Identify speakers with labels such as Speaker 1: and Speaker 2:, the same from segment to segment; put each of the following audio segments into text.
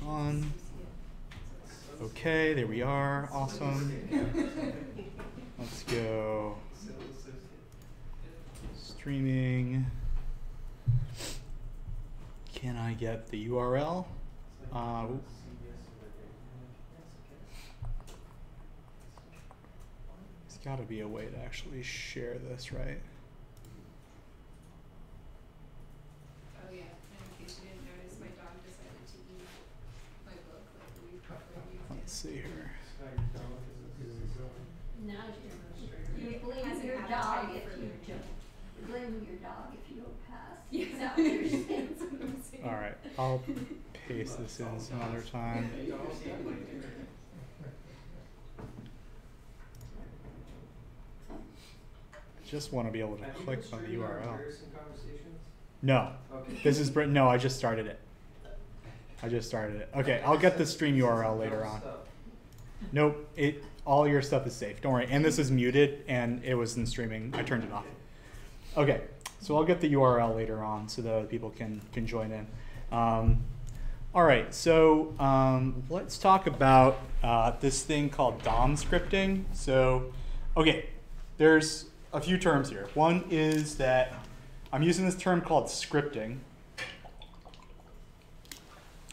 Speaker 1: on. Okay, there we are. Awesome. Let's go. Streaming. Can I get the URL? There's got to be a way to actually share this, right?
Speaker 2: Oh yeah, and in case you didn't notice, my dog decided to eat my book like a week before you.
Speaker 1: Let's see here.
Speaker 3: Now you blame your dog if you don't. Blame your dog if you don't pass.
Speaker 2: Yeah.
Speaker 3: Is that what you're saying?
Speaker 1: All right, I'll paste this in some other time. I just want to be able to click on the URL. No, this is no. I just started it. Okay, I'll get the stream URL later on. Nope, all your stuff is safe. Don't worry. And this is muted, and it was in streaming. I turned it off. Okay, so I'll get the URL later on so that other people can join in. All right, so let's talk about this thing called DOM scripting. So, okay, there's a few terms here. One is that I'm using this term called scripting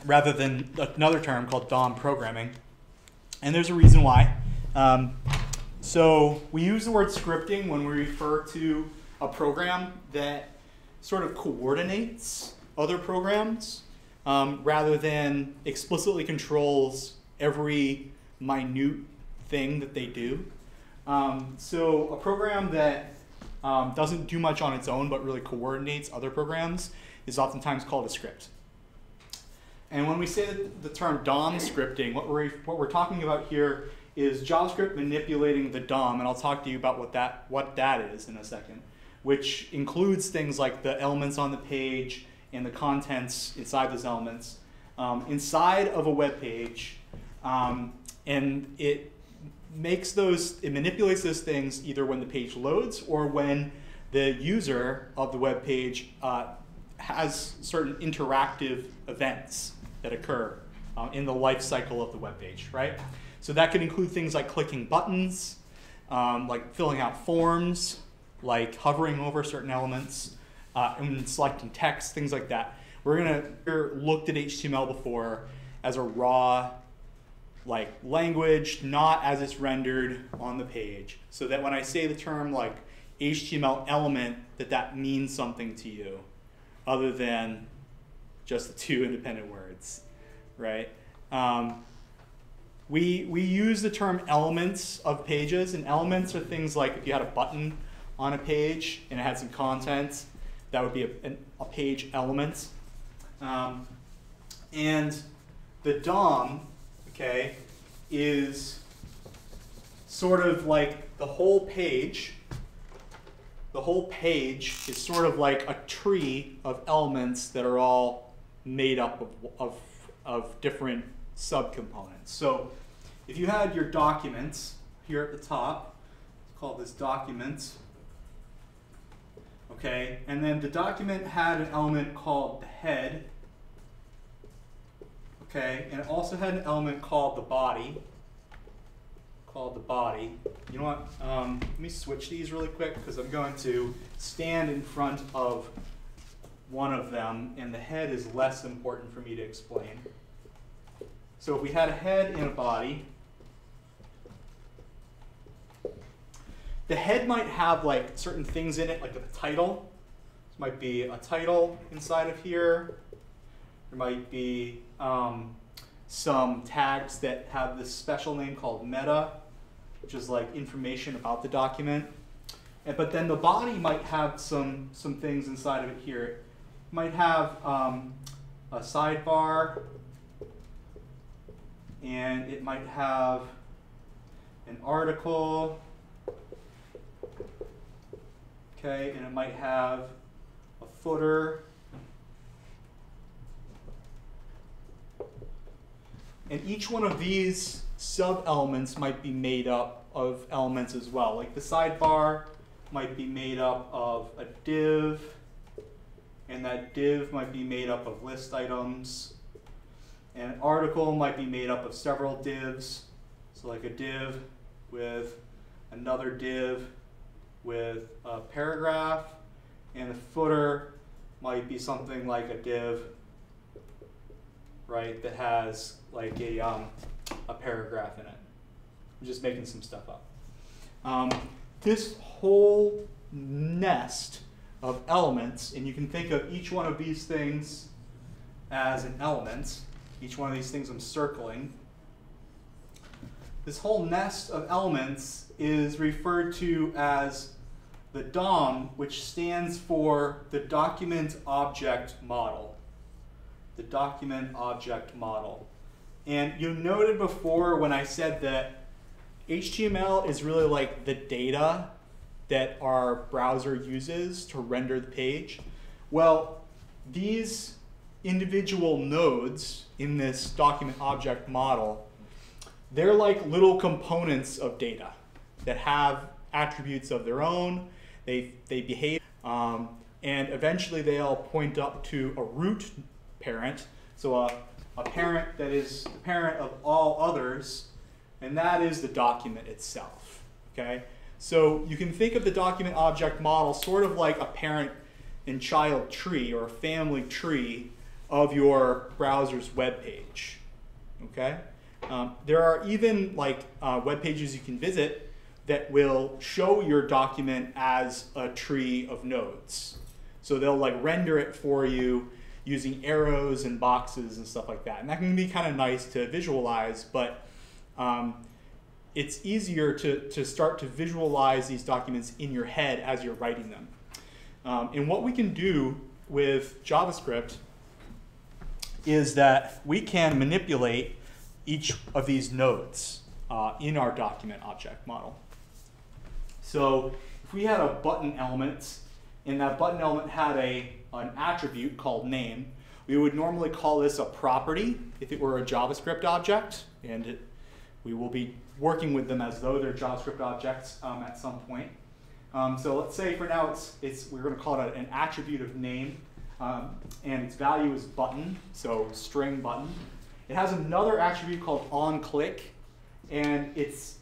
Speaker 1: rather than another term called DOM programming. And there's a reason why. So we use the word scripting when we refer to a program that sort of coordinates other programs rather than explicitly controls every minute thing that they do. So a program that doesn't do much on its own but really coordinates other programs is oftentimes called a script. And when we say the term DOM scripting, what we're talking about here is JavaScript manipulating the DOM, and I'll talk to you about what that is in a second, which includes things like the elements on the page and the contents inside those elements inside of a web page, and it manipulates those things either when the page loads or when the user of the web page has certain interactive events that occur in the life cycle of the web page, right? So that could include things like clicking buttons, like filling out forms, like hovering over certain elements, and selecting text, things like that. We're looked at HTML before as a raw like language, not as it's rendered on the page. So that when I say the term like HTML element, that means something to you other than just the two independent words, right? We use the term elements of pages, and elements are things like if you had a button on a page and it had some content, that would be a page element. And the DOM, okay, is sort of like the whole page. The whole page is sort of like a tree of elements that are all made up of different subcomponents. So if you had your documents here at the top, let's call this document, okay, and then the document had an element called the head, okay, and it also had an element called the body, You know what, let me switch these really quick because I'm going to stand in front of one of them, and the head is less important for me to explain. So if we had a head and a body, the head might have like certain things in it, like a title. This might be a title inside of here. There might be some tags that have this special name called meta, which is like information about the document. But then the body might have some things inside of it here. It might have a sidebar, and it might have an article, okay, and it might have a footer. And each one of these sub-elements might be made up of elements as well. Like the sidebar might be made up of a div, and that div might be made up of list items. And an article might be made up of several divs. So like a div with another div with a paragraph, and the footer might be something like a div, right, that has like a paragraph in it. I'm just making some stuff up. This whole nest of elements, and you can think of each one of these things as an element. Each one of these things I'm circling. This whole nest of elements is referred to as the DOM, which stands for the Document Object Model. The Document Object Model. And you noted before when I said that HTML is really like the data that our browser uses to render the page. Well, these individual nodes in this document object model, they're like little components of data that have attributes of their own. They behave, and eventually they all point up to a root parent. So a parent that is the parent of all others, and that is the document itself. Okay? So you can think of the document object model sort of like a parent and child tree or a family tree of your browser's web page. Okay? There are even like web pages you can visit that will show your document as a tree of nodes. So they'll like render it for you using arrows and boxes and stuff like that. And that can be kind of nice to visualize, but it's easier to start to visualize these documents in your head as you're writing them. And what we can do with JavaScript is that we can manipulate each of these nodes in our document object model. So if we had a button element, and that button element had an attribute called name, we would normally call this a property if it were a JavaScript object, and we will be working with them as though they're JavaScript objects at some point. So let's say for now we're going to call it an attribute of name, and its value is button, so string button. It has another attribute called onClick, and it's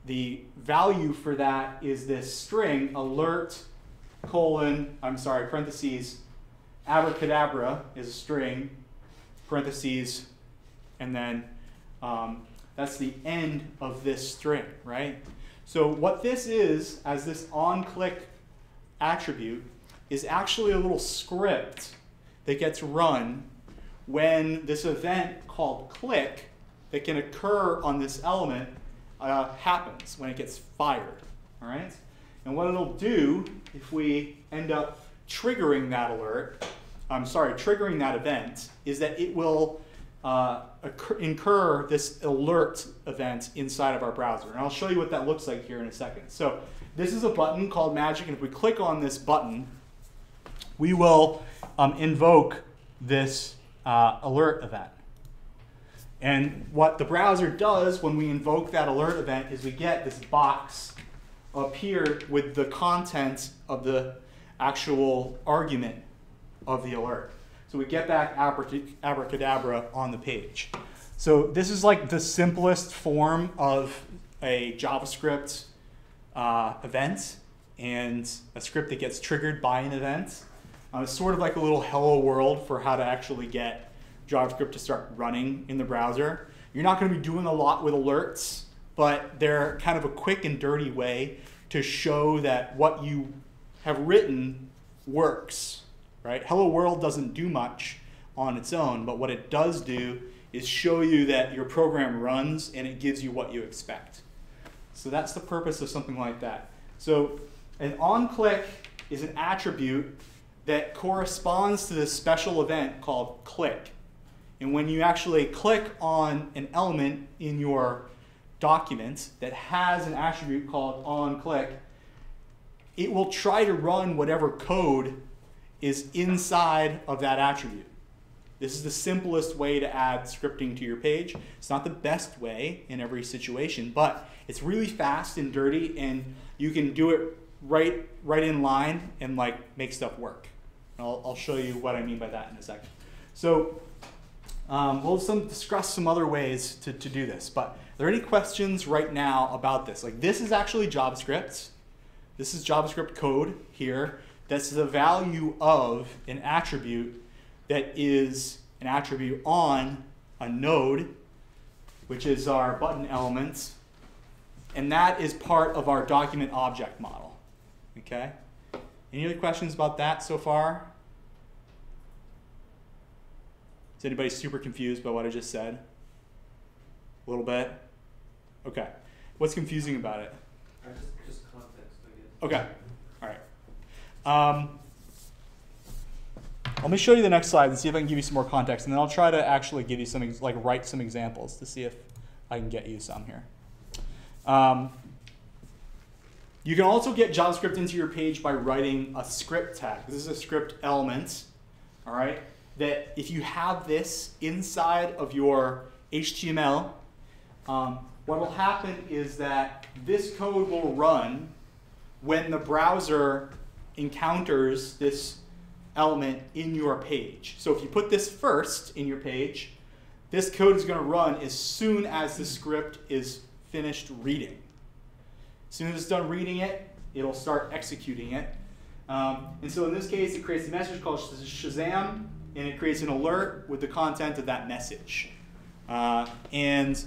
Speaker 1: the value for that is this string alert parentheses abracadabra is a string, parentheses, and then that's the end of this string, right? So what this is, as this onClick attribute, is actually a little script that gets run when this event called click that can occur on this element happens, when it gets fired, all right? And what it'll do if we end up triggering that triggering that event, is that it will incur this alert event inside of our browser. And I'll show you what that looks like here in a second. So this is a button called Magic, and if we click on this button, we will invoke this alert event. And what the browser does when we invoke that alert event is we get this box up here with the content of the actual argument of the alert. So we get back abracadabra on the page. So this is like the simplest form of a JavaScript event and a script that gets triggered by an event. It's sort of like a little hello world for how to actually get JavaScript to start running in the browser. You're not going to be doing a lot with alerts, but they're kind of a quick and dirty way to show that what you have written works, right? Hello world doesn't do much on its own, but what it does do is show you that your program runs and it gives you what you expect. So that's the purpose of something like that. So an onClick is an attribute that corresponds to this special event called click. And when you actually click on an element in your document that has an attribute called onClick, it will try to run whatever code is inside of that attribute. This is the simplest way to add scripting to your page. It's not the best way in every situation, but it's really fast and dirty, and you can do it right in line and like make stuff work. And I'll show you what I mean by that in a second. So we'll discuss some other ways to do this. But are there any questions right now about this? Like, this is actually JavaScript. This is JavaScript code here. That's the value of an attribute that is an attribute on a node, which is our button element. And that is part of our document object model. Okay? Any other questions about that so far? Is anybody super confused by what I just said? A little bit? Okay. What's confusing about it?
Speaker 4: Just context, I guess.
Speaker 1: Okay. All right. Let me show you the next slide and see if I can give you some more context, and then I'll try to actually give you some, like, write some examples to see if I can get you some here. You can also get JavaScript into your page by writing a script tag. This is a script element, all right? That if you have this inside of your HTML, what will happen is that this code will run when the browser encounters this element in your page. So if you put this first in your page, this code is going to run as soon as the script is finished reading. As soon as it's done reading it, it'll start executing it. And so in this case, it creates a message called Shazam, and it creates an alert with the content of that message. And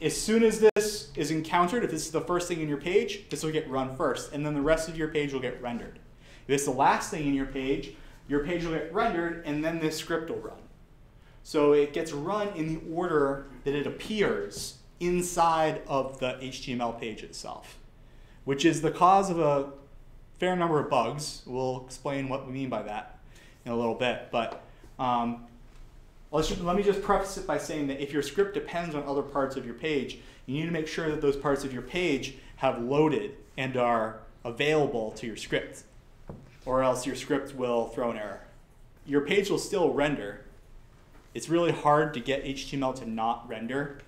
Speaker 1: as soon as this is encountered, if this is the first thing in your page, this will get run first, and then the rest of your page will get rendered. If it's the last thing in your page will get rendered, and then this script will run. So it gets run in the order that it appears inside of the HTML page itself, which is the cause of a fair number of bugs. We'll explain what we mean by that in a little bit. But let me just preface it by saying that if your script depends on other parts of your page, you need to make sure that those parts of your page have loaded and are available to your script, or else your script will throw an error. Your page will still render. It's really hard to get HTML to not render.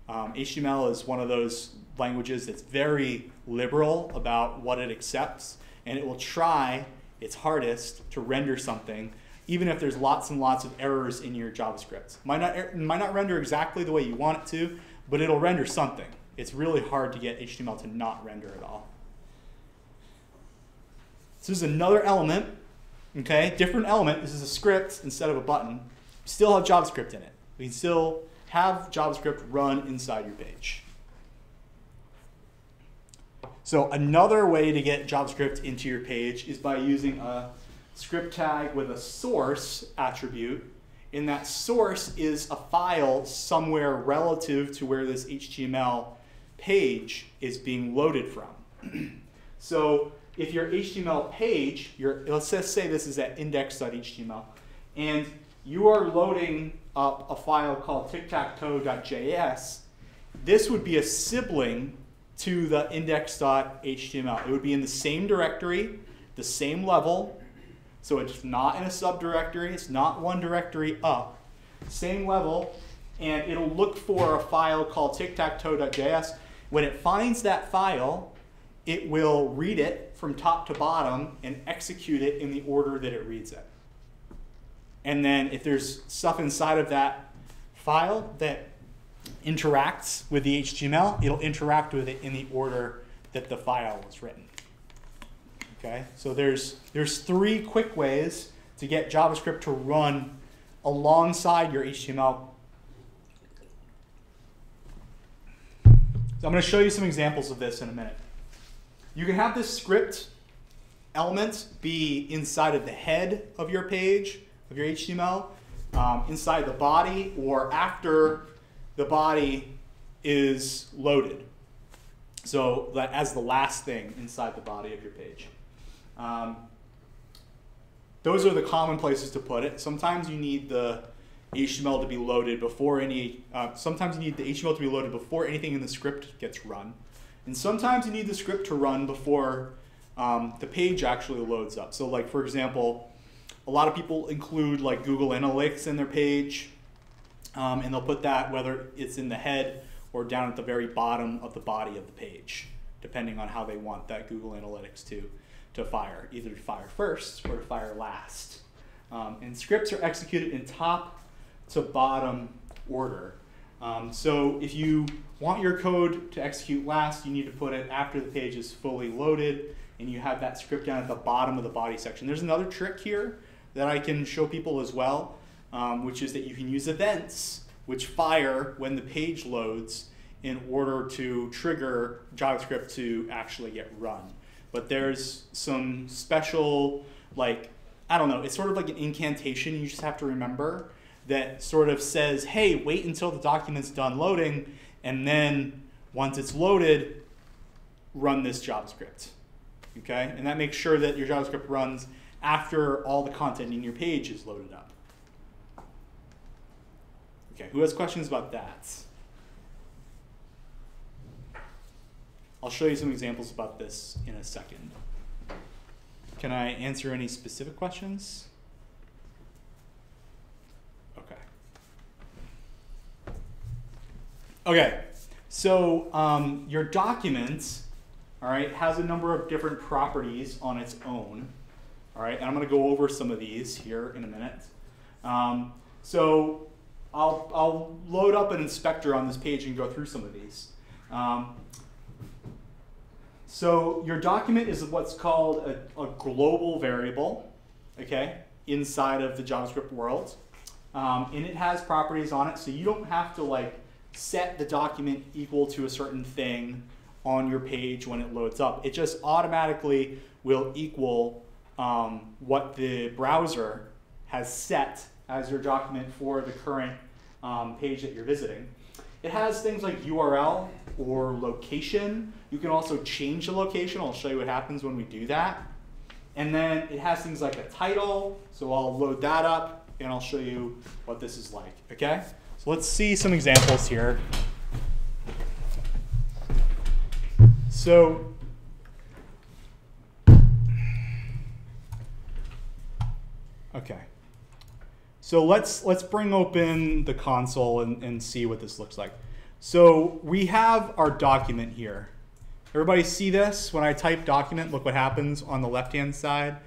Speaker 1: HTML is one of those languages that's very liberal about what it accepts, and it will try its hardest to render something, even if there's lots and lots of errors in your JavaScript. Might not render exactly the way you want it to, but it'll render something. It's really hard to get HTML to not render at all. So this is another element, okay? Different element. This is a script instead of a button. Still have JavaScript in it. We can still have JavaScript run inside your page. So another way to get JavaScript into your page is by using a script tag with a source attribute. And that source is a file somewhere relative to where this HTML page is being loaded from. So if your HTML page, let's just say this is at index.html, and you are loading up a file called tic-tac-toe.js, this would be a sibling to the index.html. It would be in the same directory, the same level, so it's not in a subdirectory, it's not one directory up, same level, and it'll look for a file called tic-tac-toe.js. When it finds that file, it will read it from top to bottom and execute it in the order that it reads it. And then if there's stuff inside of that file that interacts with the HTML, it'll interact with it in the order that the file was written. Okay, so there's three quick ways to get JavaScript to run alongside your HTML. So I'm going to show you some examples of this in a minute. You can have this script element be inside of the head of your page, of your HTML, inside the body, or after the body is loaded. So that as the last thing inside the body of your page. Those are the common places to put it. Sometimes you need the HTML to be loaded before sometimes you need the HTML to be loaded before anything in the script gets run. And sometimes you need the script to run before the page actually loads up. So like, for example, a lot of people include like Google Analytics in their page, and they'll put that whether it's in the head or down at the very bottom of the body of the page, depending on how they want that Google Analytics to fire, either to fire first or to fire last. And scripts are executed in top to bottom order. So if you want your code to execute last, you need to put it after the page is fully loaded, and you have that script down at the bottom of the body section. There's another trick here that I can show people as well, which is that you can use events which fire when the page loads in order to trigger JavaScript to actually get run. But there's some special, like, I don't know, it's sort of like an incantation you just have to remember that sort of says, hey, wait until the document's done loading, and then once it's loaded, run this JavaScript, okay? And that makes sure that your JavaScript runs after all the content in your page is loaded up. Okay, who has questions about that? I'll show you some examples about this in a second. Can I answer any specific questions? Okay. Okay, so your document, all right, has a number of different properties on its own. All right, and I'm going to go over some of these here in a minute. So I'll load up an inspector on this page and go through some of these. So your document is what's called a global variable, okay, inside of the JavaScript world. And it has properties on it, so you don't have to like set the document equal to a certain thing on your page when it loads up. It just automatically will equal what the browser has set as your document for the current page that you're visiting. It has things like URL or location. You can also change the location. I'll show you what happens when we do that. And then it has things like a title. So I'll load that up and I'll show you what this is like, okay? So let's see some examples here. So okay. So let's bring open the console and see what this looks like. So we have our document here. Everybody see this? When I type document, look what happens on the left-hand side.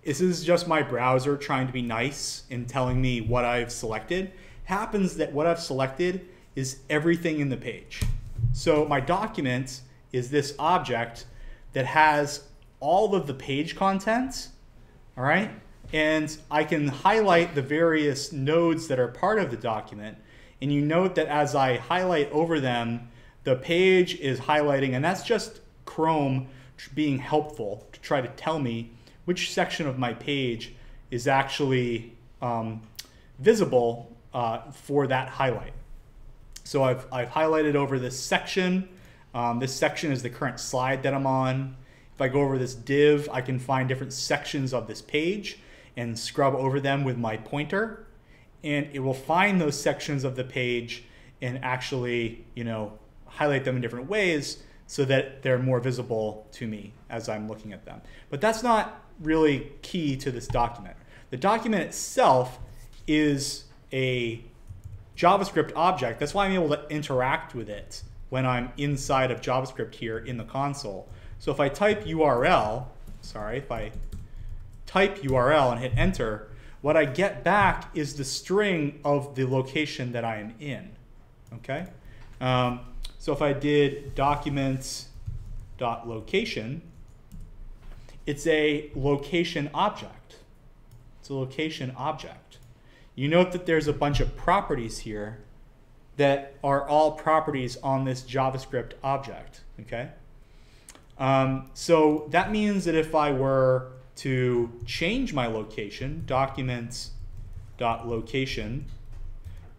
Speaker 1: This is just my browser trying to be nice and telling me what I've selected. Happens that what I've selected is everything in the page. So my document is this object that has all of the page content, all right? And I can highlight the various nodes that are part of the document. And you note that as I highlight over them, the page is highlighting, and that's just Chrome being helpful to try to tell me which section of my page is actually visible for that highlight. So I've highlighted over this section. This section is the current slide that I'm on. If I go over this div, I can find different sections of this page and scrub over them with my pointer, and it will find those sections of the page and actually, you know, highlight them in different ways so that they're more visible to me as I'm looking at them. But that's not really key to this document. The document itself is a JavaScript object. That's why I'm able to interact with it when I'm inside of JavaScript here in the console. So if I type URL, if I type URL and hit enter, what I get back is the string of the location that I am in, okay? So if I did document.location, it's a location object. It's a location object. You note that there's a bunch of properties here that are all properties on this JavaScript object, okay? So that means that if I were to change my location, documents.location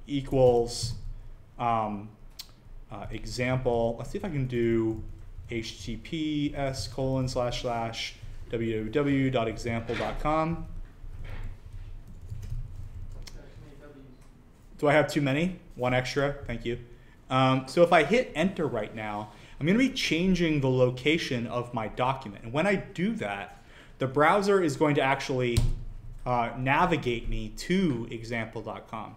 Speaker 1: equals example. Let's see if I can do https://www.example.com. Do I have too many? One extra, thank you. So if I hit enter right now, I'm going to be changing the location of my document. And when I do that, the browser is going to actually navigate me to example.com.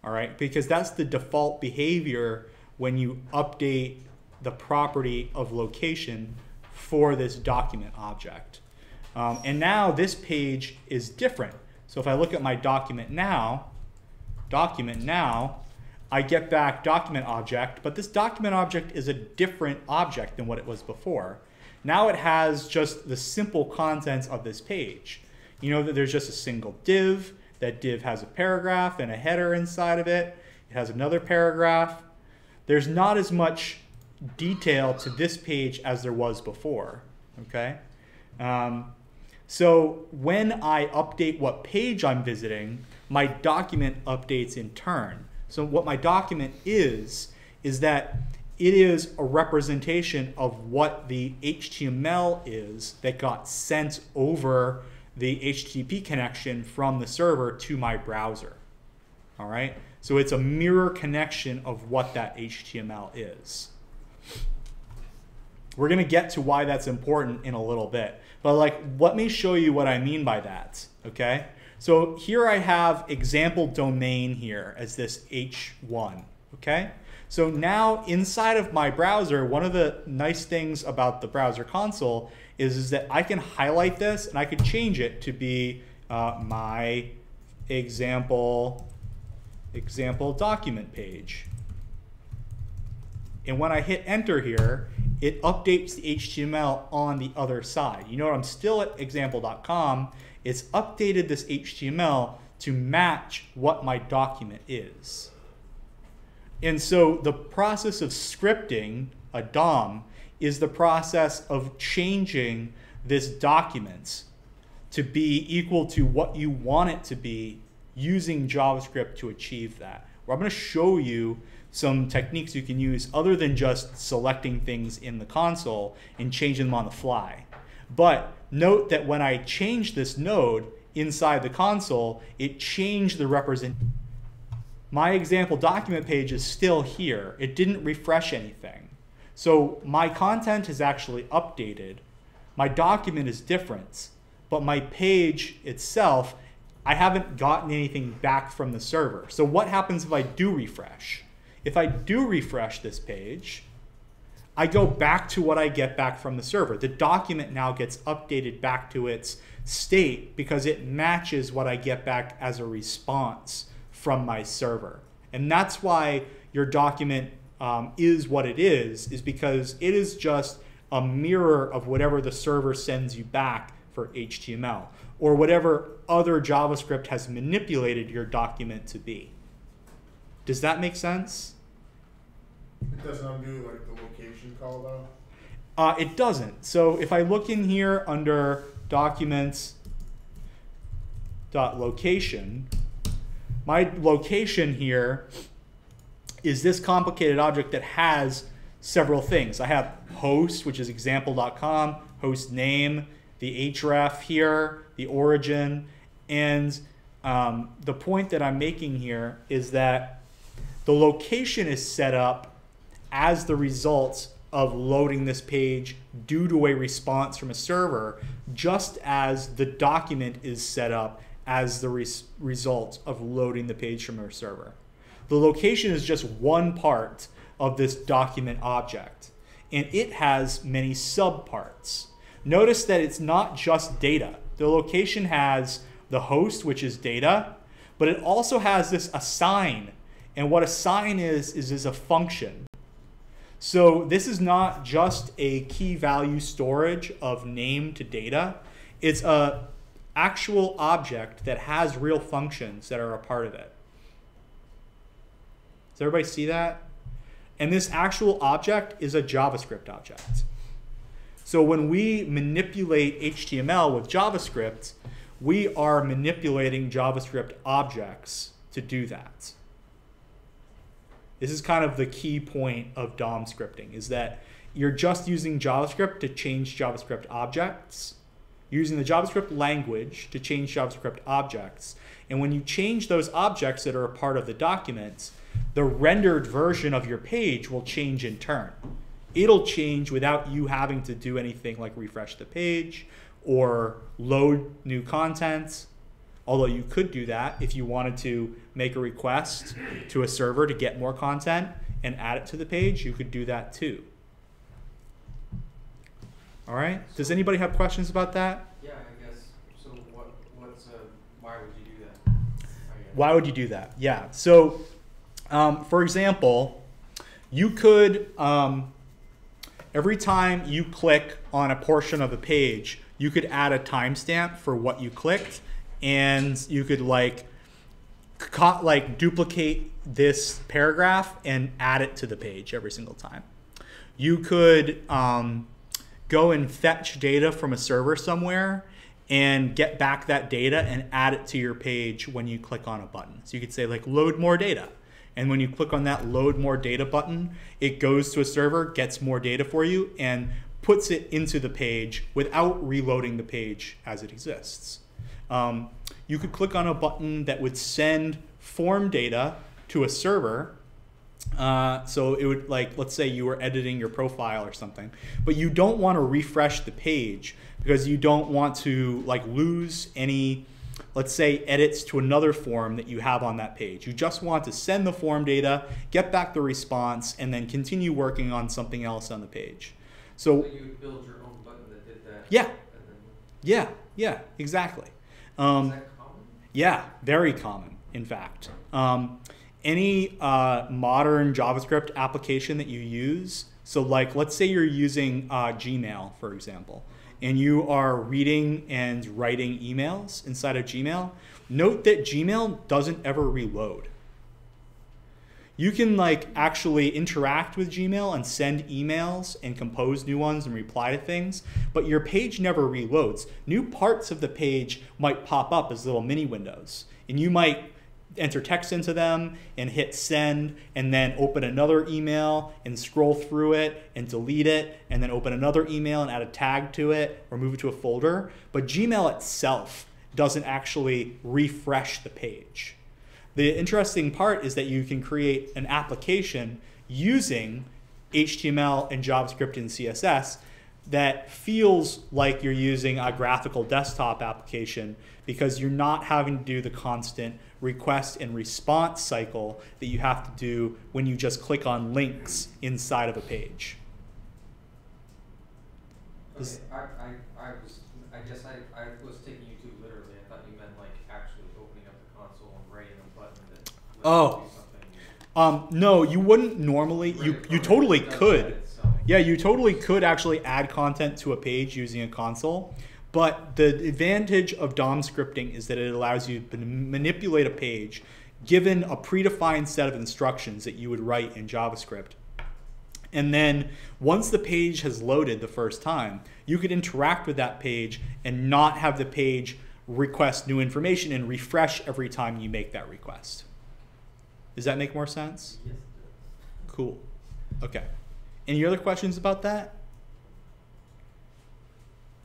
Speaker 1: All right, because that's the default behavior when you update the property of location for this document object. And now this page is different. So if I look at my document now, document now, I get back document object, but this document object is a different object than what it was before. Now it has just the simple contents of this page. You know that there's just a single div. That div has a paragraph and a header inside of it. It has another paragraph. There's not as much detail to this page as there was before, okay? So when I update what page I'm visiting, my document updates in turn. So what my document is that it is a representation of what the HTML is that got sent over the HTTP connection from the server to my browser. All right? So it's a mirror connection of what that HTML is. We're going to get to why that's important in a little bit. But let me show you what I mean by that. Okay? So here I have example domain here as this H1. Okay? So now inside of my browser, one of the nice things about the browser console is that I can highlight this and I could change it to be my example document page. And when I hit enter here, it updates the HTML on the other side. You know, I'm still at example.com. It's updated this HTML to match what my document is. And so the process of scripting a DOM is the process of changing this document to be equal to what you want it to be using JavaScript to achieve that. Well, I'm going to show you some techniques you can use other than just selecting things in the console and changing them on the fly. But note that when I change this node inside the console, it changed the representation. My example document page is still here. It didn't refresh anything. So my content is actually updated. My document is different, but my page itself, I haven't gotten anything back from the server. So what happens if I do refresh? If I do refresh this page, I go back to what I get back from the server. The document now gets updated back to its state because it matches what I get back as a response from my server. And that's why your document is what it is because it is just a mirror of whatever the server sends you back for HTML or whatever other JavaScript has manipulated your document to be. Does that make sense?
Speaker 5: It doesn't undo like the location call though?
Speaker 1: It doesn't. So if I look in here under documents.location, my location here is this complicated object that has several things. I have host, which is example.com, host name, the href here, the origin, and the point that I'm making here is that the location is set up as the result of loading this page due to a response from a server, just as the document is set up as the result of loading the page from a server. The location is just one part of this document object, and it has many subparts. Notice that it's not just data. The location has the host, which is data, but it also has this assign. And what assign is a function. So this is not just a key value storage of name to data. It's an actual object that has real functions that are a part of it. Does everybody see that? And this actual object is a JavaScript object. So when we manipulate HTML with JavaScript, we are manipulating JavaScript objects to do that. This is kind of the key point of DOM scripting, is that you're just using JavaScript to change JavaScript objects, using the JavaScript language to change JavaScript objects. And when you change those objects that are a part of the document, the rendered version of your page will change in turn. It'll change without you having to do anything like refresh the page or load new content. Although you could do that if you wanted to make a request to a server to get more content and add it to the page, you could do that too. All right, does anybody have questions about that?
Speaker 4: Yeah, I guess. So why would you do that?
Speaker 1: Why would you do that? Yeah. So, for example, you could, every time you click on a portion of a page, you could add a timestamp for what you clicked, and you could like duplicate this paragraph and add it to the page every single time. You could go and fetch data from a server somewhere and get back that data and add it to your page when you click on a button. So you could say like load more data. And when you click on that load more data button, it goes to a server, gets more data for you, and puts it into the page without reloading the page as it exists. You could click on a button that would send form data to a server. So it would, like, let's say you were editing your profile or something, but you don't want to refresh the page because you don't want to like lose any, let's say, edits to another form that you have on that page. You just want to send the form data, get back the response, and then continue working on something else on the page. So
Speaker 4: you would build your own button that did that?
Speaker 1: Yeah. Yeah, exactly.
Speaker 4: Is that common?
Speaker 1: Yeah, very common, in fact. Any modern JavaScript application that you use, so like let's say you're using Gmail, for example, and you are reading and writing emails inside of Gmail, note that Gmail doesn't ever reload. You can like actually interact with Gmail and send emails and compose new ones and reply to things, but your page never reloads. New parts of the page might pop up as little mini windows, and you might enter text into them and hit send, and then open another email and scroll through it and delete it, and then open another email and add a tag to it or move it to a folder. But Gmail itself doesn't actually refresh the page. The interesting part is that you can create an application using HTML and JavaScript and CSS that feels like you're using a graphical desktop application because you're not having to do the constant request and response cycle that you have to do when you just click on links inside of a page.
Speaker 4: Okay, I guess I was taking you too literally. I thought you meant like actually opening up the console and writing a button that lets you do something.
Speaker 1: No, you wouldn't normally. You totally could. Yeah, you totally could actually add content to a page using a console. But the advantage of DOM scripting is that it allows you to manipulate a page given a predefined set of instructions that you would write in JavaScript. And then once the page has loaded the first time, you could interact with that page and not have the page request new information and refresh every time you make that request. Does that make more sense?
Speaker 4: Yes.
Speaker 1: Cool. Okay. Any other questions about that?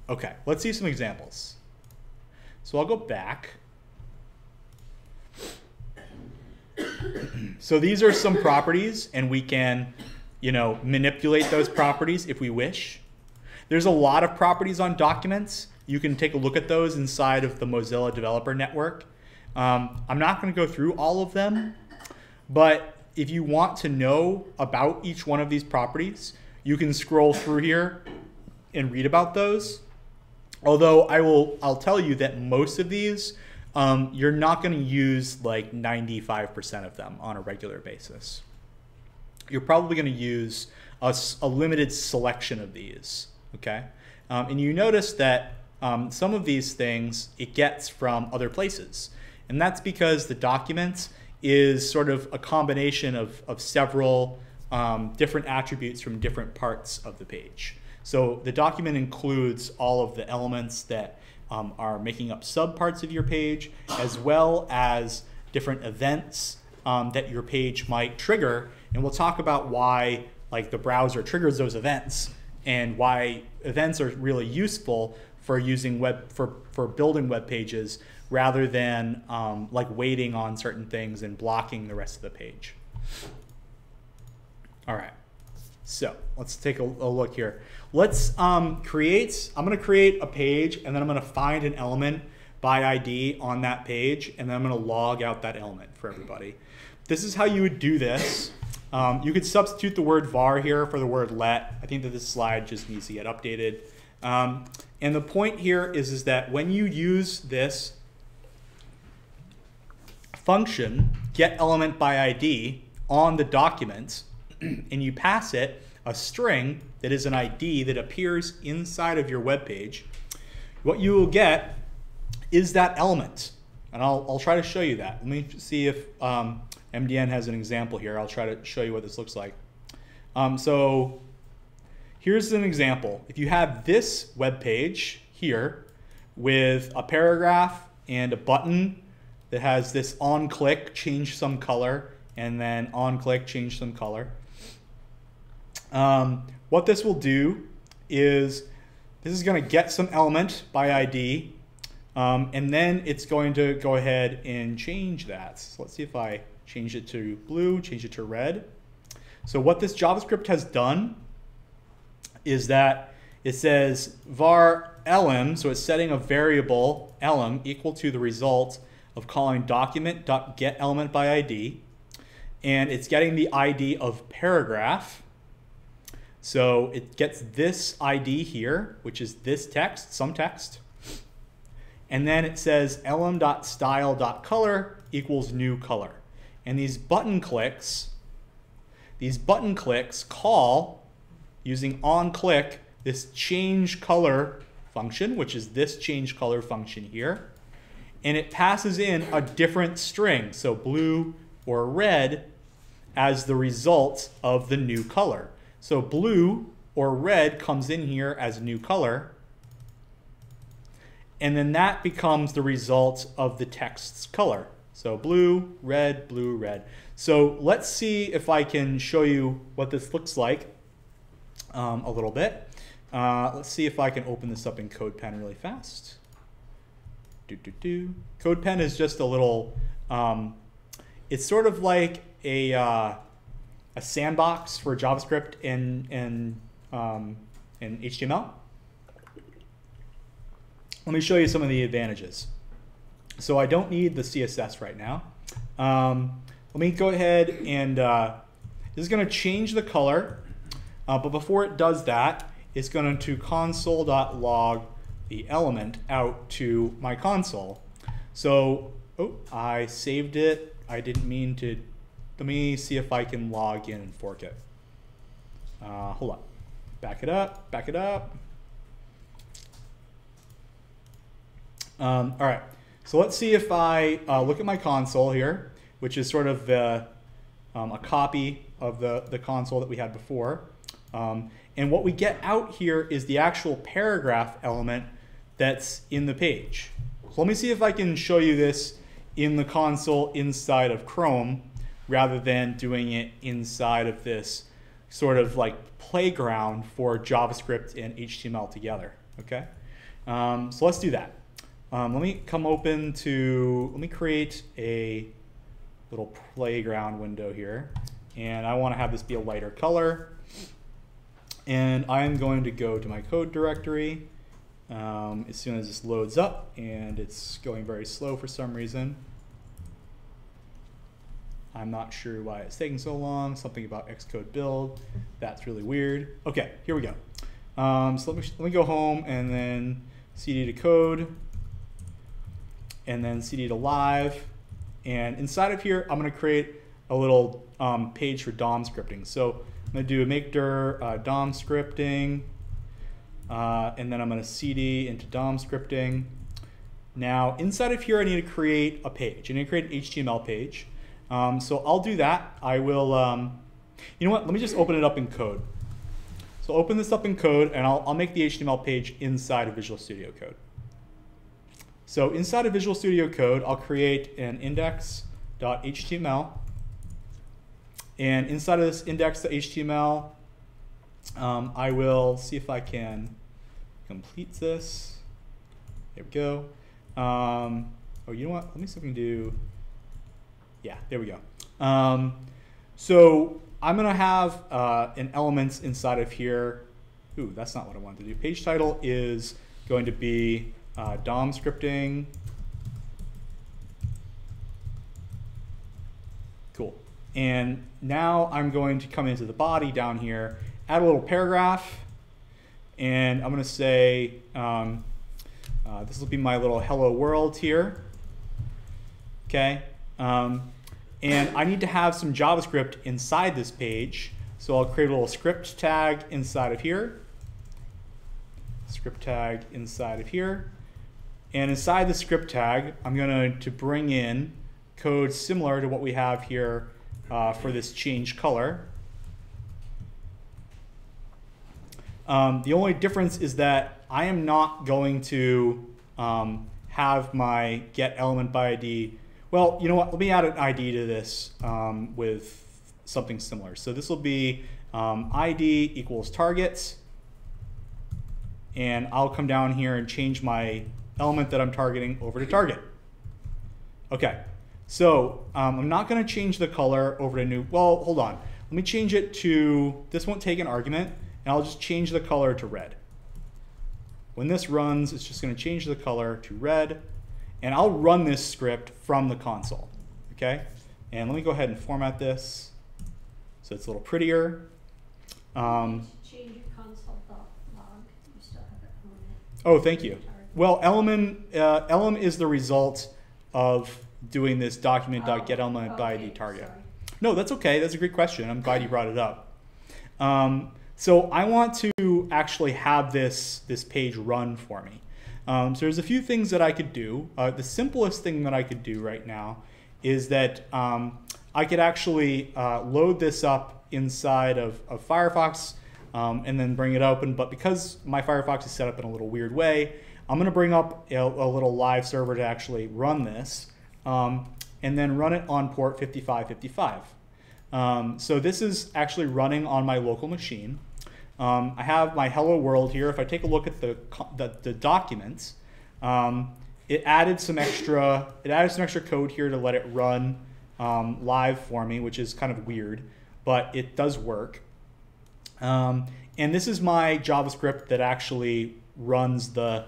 Speaker 1: Okay, let's see some examples. So I'll go back. So these are some properties, and we can, manipulate those properties if we wish. There's a lot of properties on documents. You can take a look at those inside of the Mozilla Developer Network. I'm not going to go through all of them, but if you want to know about each one of these properties, you can scroll through here and read about those. Although I'll tell you that most of these, you're not going to use like 95% of them on a regular basis. You're probably going to use a limited selection of these, okay? And you notice that some of these things it gets from other places. And that's because the document is sort of a combination of several different attributes from different parts of the page. So the document includes all of the elements that are making up subparts of your page, as well as different events that your page might trigger. And we'll talk about why like the browser triggers those events and why events are really useful for using for building web pages rather than like waiting on certain things and blocking the rest of the page. All right. So let's take a look here. Let's I'm going to create a page, and then I'm going to find an element by ID on that page, and then I'm going to log out that element for everybody. This is how you would do this. You could substitute the word var here for the word let. I think that this slide just needs to get updated. And the point here is that when you use this function, getElementById, on the document, and you pass it a string that is an ID that appears inside of your web page, what you will get is that element. And I'll try to show you that. Let me see if MDN has an example here. I'll try to show you what this looks like. So here's an example. If you have this web page here with a paragraph and a button that has this on click, change some color, and then on click, change some color. What this will do is this is going to get some element by ID, and then it's going to go ahead and change that. So let's see if I change it to blue, change it to red. So what this JavaScript has done is that it says var elem, so it's setting a variable elem equal to the result of calling document.getElementById, and it's getting the ID of paragraph. So it gets this ID here, which is this text, some text, and then it says elem.style.color equals new color. And these button clicks call, using onClick, this change color function, which is this change color function here, and it passes in a different string, so blue or red, as the result of the new color. So blue or red comes in here as new color, and then that becomes the result of the text's color. So blue, red, blue, red. So let's see if I can show you what this looks like a little bit. Let's see if I can open this up in CodePen really fast. CodePen is just a little, it's sort of like a sandbox for JavaScript and HTML. Let me show you some of the advantages. So I don't need the CSS right now. Let me go ahead and this is going to change the color, but before it does that, it's going to console.log the element out to my console. So, oh, I saved it. I didn't mean to. Let me see if I can log in and fork it. Hold on. Back it up, back it up. All right, so let's see if I look at my console here, which is sort of a copy of the console that we had before. And what we get out here is the actual paragraph element that's in the page. So let me see if I can show you this in the console inside of Chrome rather than doing it inside of this sort of like playground for JavaScript and HTML together, okay? So let's do that. Let me create a little playground window here, and I want to have this be a lighter color. And I'm going to go to my code directory as soon as this loads up, and it's going very slow for some reason. I'm not sure why it's taking so long. Something about Xcode build. That's really weird. Okay, here we go. So let me go home and then cd to code, and then cd to live. And inside of here, I'm going to create a little page for DOM scripting. So I'm going to do a make dir DOM scripting, and then I'm going to cd into DOM scripting. Now, inside of here, I need to create a page. I need to create an HTML page. So I'll do that. I will, you know what, let me just open it up in code. So open this up in code, and I'll make the HTML page inside of Visual Studio Code. So inside of Visual Studio Code, I'll create an index.html. And inside of this index.html, I will see if I can complete this. There we go. Oh, you know what? Let me see if I can do. Yeah, there we go. So I'm going to have an element inside of here. Ooh, that's not what I wanted to do. Page title is going to be DOM scripting. Cool. And now I'm going to come into the body down here, add a little paragraph, and I'm going to say this will be my little hello world here. Okay. And I need to have some JavaScript inside this page. So I'll create a little script tag inside of here. Script tag inside of here. And inside the script tag, I'm going to bring in code similar to what we have here for this change color. The only difference is that I am not going to have my get element by ID. Well, you know what? Let me add an ID to this with something similar. So this will be ID equals targets. And I'll come down here and change my element that I'm targeting over to target. Okay, so I'm not going to change the color over to new. Well, hold on. Let me change it to, this won't take an argument, and I'll just change the color to red. When this runs, it's just going to change the color to red, and I'll run this script from the console. Okay, and let me go ahead and format this so it's a little prettier.
Speaker 3: Change your console log. You still have it on it.
Speaker 1: Oh, thank you. Well, elem is the result of doing this document.getElement by ID target.
Speaker 3: Sorry.
Speaker 1: No, that's okay. That's a great question. I'm glad you brought it up. So I want to actually have this page run for me. So there's a few things that I could do. The simplest thing that I could do right now is that I could actually load this up inside of Firefox and then bring it open. But because my Firefox is set up in a little weird way, I'm going to bring up a little live server to actually run this and then run it on port 5555. So this is actually running on my local machine. I have my hello world here. If I take a look at the documents, it added some extra code here to let it run live for me, which is kind of weird, but it does work. And this is my JavaScript that actually runs the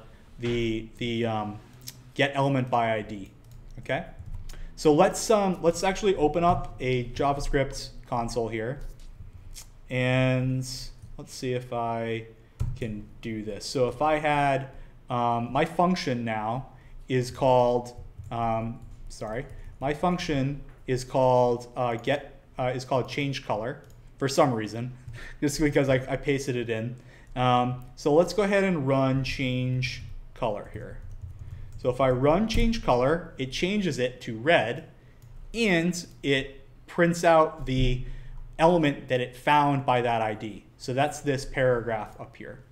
Speaker 1: get element by ID. Okay, so let's actually open up a JavaScript console here, and let's see if I can do this. So if I had my function now is called my function is called change color for some reason, just because I pasted it in. So let's go ahead and run change color here. So if I run change color, it changes it to red, and it prints out the element that it found by that ID. So that's this paragraph up here.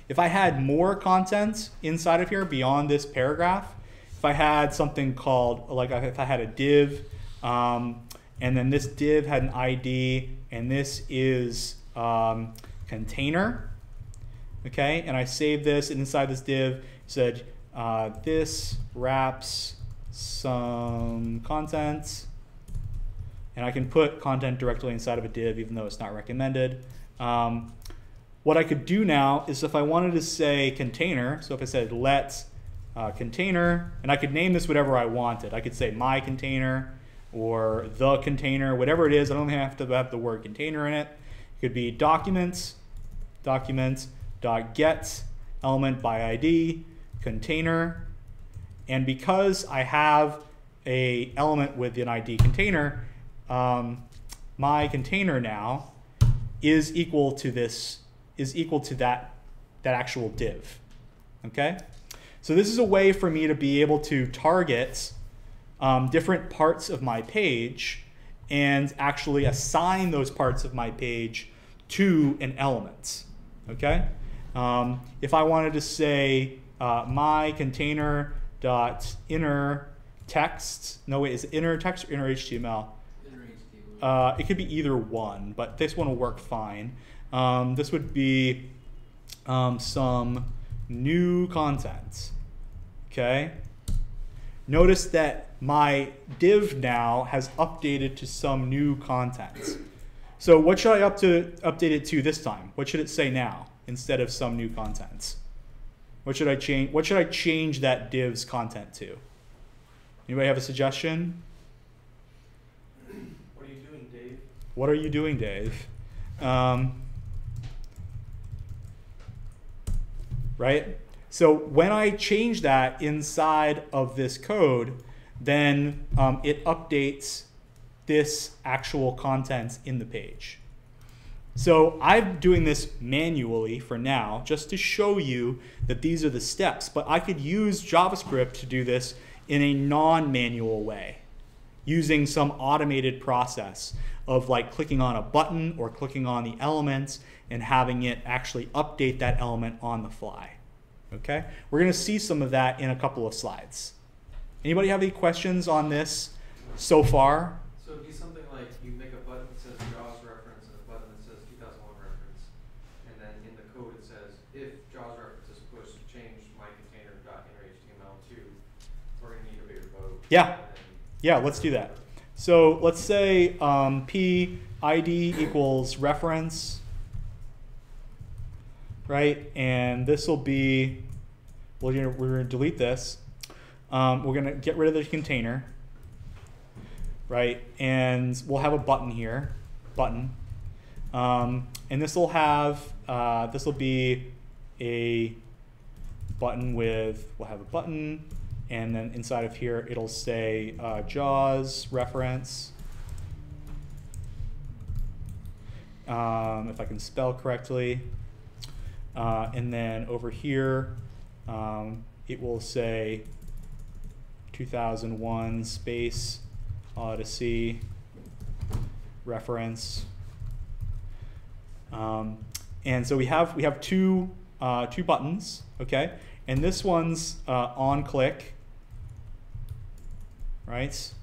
Speaker 1: If I had more content inside of here beyond this paragraph, if I had something called, like if I had a div, and then this div had an ID, and this is container, okay, and I saved this, and inside this div said this wraps some content, and I can put content directly inside of a div even though it's not recommended. What I could do now is if I wanted to say container, so if I said let container, and I could name this whatever I wanted. I could say my container or the container, whatever it is. I don't have to have the word container in it. It could be documents .get element by ID container, and because I have a element with an ID container, my container now is equal to that actual div. Okay, so this is a way for me to be able to target different parts of my page and actually assign those parts of my page to an element. Okay, if I wanted to say my container dot inner text, no wait, is it inner text or inner HTML?
Speaker 4: Inner HTML.
Speaker 1: It could be either one, but this one will work fine. This would be some new content. Okay. Notice that my div now has updated to some new content. So what should I update it to this time? What should it say now instead of some new content? What should I change? What should I change that div's content to? Anybody have a suggestion?
Speaker 5: What are you doing, Dave?
Speaker 1: What are you doing, Dave? Right? So when I change that inside of this code, then it updates this actual content in the page. So I'm doing this manually for now, just to show you that these are the steps, but I could use JavaScript to do this in a non-manual way, using some automated process of like clicking on a button or clicking on the element and having it actually update that element on the fly. Okay? We're going to see some of that in a couple of slides. Anybody have any questions on this so far?
Speaker 4: So it'd be something like you make a button that says JAWS reference and a button that says 2001 reference, and then in the code it says if JAWS reference is pushed, change my container.innerHTML to, we're going to need a bigger boat.
Speaker 1: Yeah. Yeah, let's do that. So let's say PID equals reference, right? And this will be, well, we're going to delete this. We're going to get rid of the container, right? And we'll have a button here, button. And this will have, this will be a button with, we'll have a button. And then inside of here, it'll say JAWS reference. If I can spell correctly. And then over here, it will say 2001 space Odyssey reference. And so we have two buttons, okay? And this one's on click, right?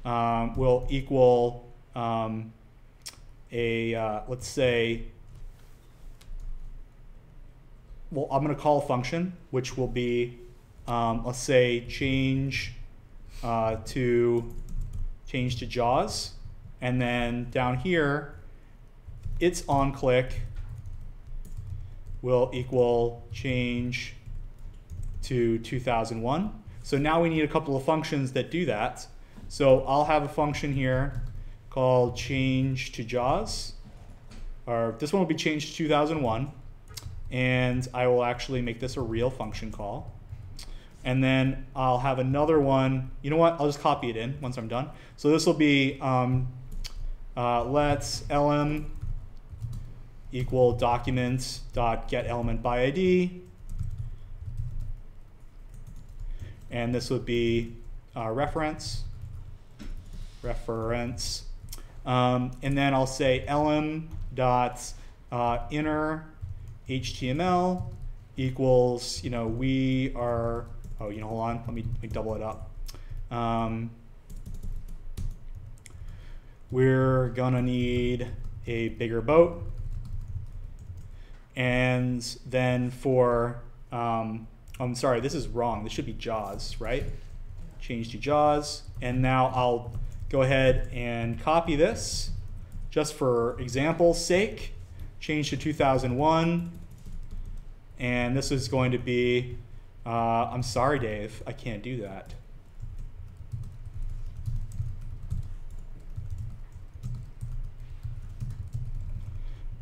Speaker 1: Will equal let's say, well, I'm going to call a function, which will be, let's say, change to JAWS, and then down here, its on click will equal change to 2001. So now we need a couple of functions that do that. So I'll have a function here called change to JAWS, or this one will be changed to 2001, and I will actually make this a real function call. And then I'll have another one, you know what, I'll just copy it in once I'm done. So this will be let's lm equal document.getElementById. And this would be reference. And then I'll say lm.inner HTML equals, we are, hold on, let me double it up. We're gonna need a bigger boat. And then for, I'm sorry, this is wrong. This should be JAWS, right? Change to JAWS. And now I'll go ahead and copy this just for example's sake. Change to 2001. And this is going to be, I'm sorry, Dave, I can't do that.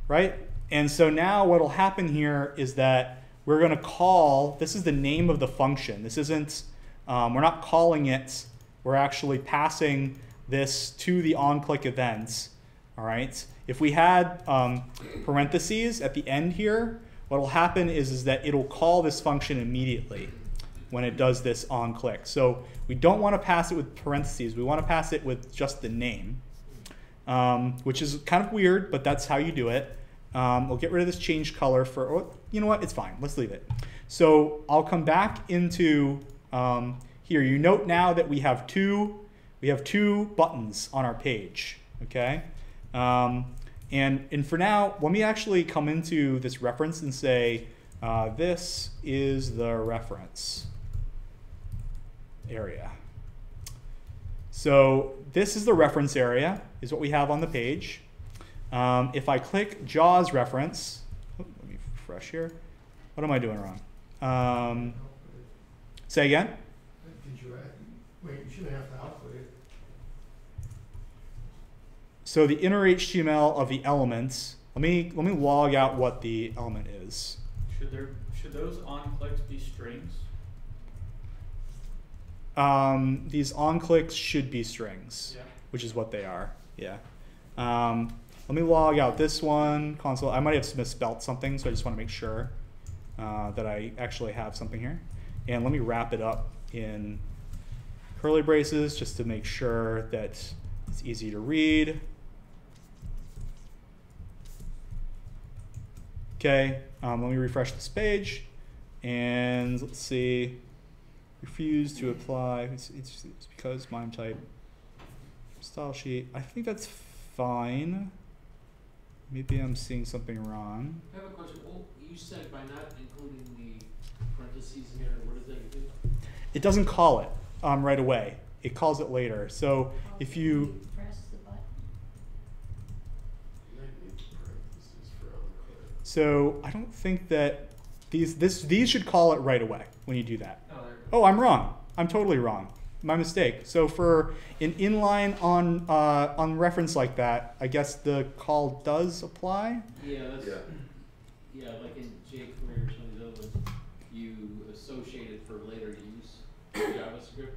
Speaker 1: Right? And so now what will happen here is that we're going to call, this is the name of the function. This isn't, we're not calling it, we're actually passing this to the onClick events. All right? If we had parentheses at the end here, what will happen is that it'll call this function immediately when it does this onClick. So we don't want to pass it with parentheses. We want to pass it with just the name, which is kind of weird, but that's how you do it. We'll get rid of this change color for, oh, you know what, it's fine, let's leave it. So I'll come back into here. You note now that we have two buttons on our page, okay? And for now, let me actually come into this reference and say, this is the reference area. So this is the reference area, is what we have on the page. If I click JAWS reference, let me refresh here. What am I doing wrong? Say again?
Speaker 5: Did you add? Wait, you shouldn't have to output it.
Speaker 1: So the inner HTML of the elements, let me log out what the element is.
Speaker 6: Should those on clicks be strings?
Speaker 1: these onClicks should be strings,
Speaker 4: Yeah.
Speaker 1: which is what they are. Yeah. Let me log out this one, console. I might have misspelled something, so I just want to make sure that I actually have something here. And let me wrap it up in curly braces just to make sure that it's easy to read. Okay, let me refresh this page. And let's see, refuse to apply. It's because MIME type style sheet. I think that's fine. Maybe I'm seeing something wrong.
Speaker 6: I have a question. Well, you said by not including the parentheses here, what does that do?
Speaker 1: It doesn't call it right away. It calls it later. So if you
Speaker 3: Press the button.
Speaker 1: So I don't think that these should call it right away when you do that.
Speaker 4: Oh, there.
Speaker 1: Oh, I'm wrong. I'm totally wrong. My mistake. So for an inline on reference like that, I guess the call does apply.
Speaker 6: Yeah, that's, yeah, like in jQuery or some of the other ones, you associate it for later use in JavaScript.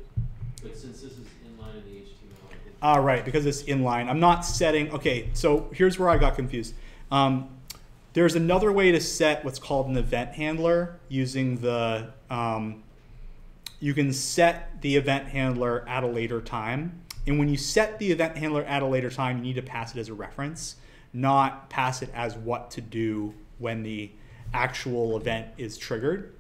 Speaker 6: But since this is inline in the HTML, I think
Speaker 1: Right, because it's inline. I'm not setting. Okay, so here's where I got confused. There's another way to set what's called an event handler using the. You can set the event handler at a later time. And when you set the event handler at a later time, you need to pass it as a reference, not pass it as what to do when the actual event is triggered.